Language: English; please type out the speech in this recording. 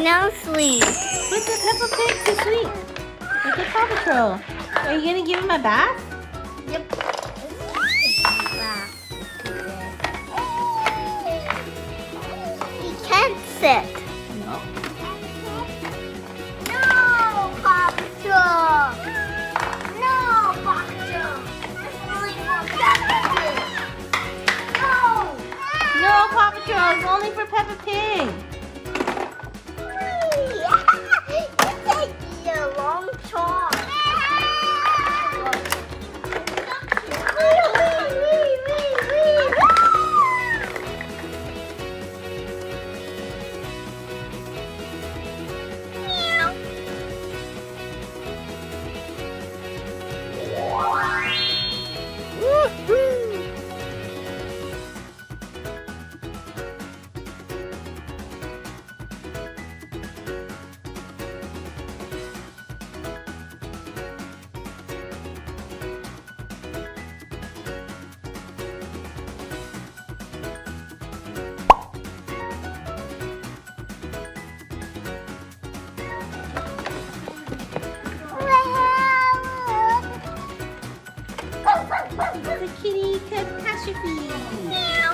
now sleep. What's the Peppa Pig to sleep? Look at Paw Patrol. Are you gonna give him a bath? Yep. He can't sit. No. No, Paw Patrol. No, Paw Patrol. It's only for Peppa Pig. No. No, Paw Patrol. It's only for Peppa Pig. It's a long chalk. The Kitty Catastrophe.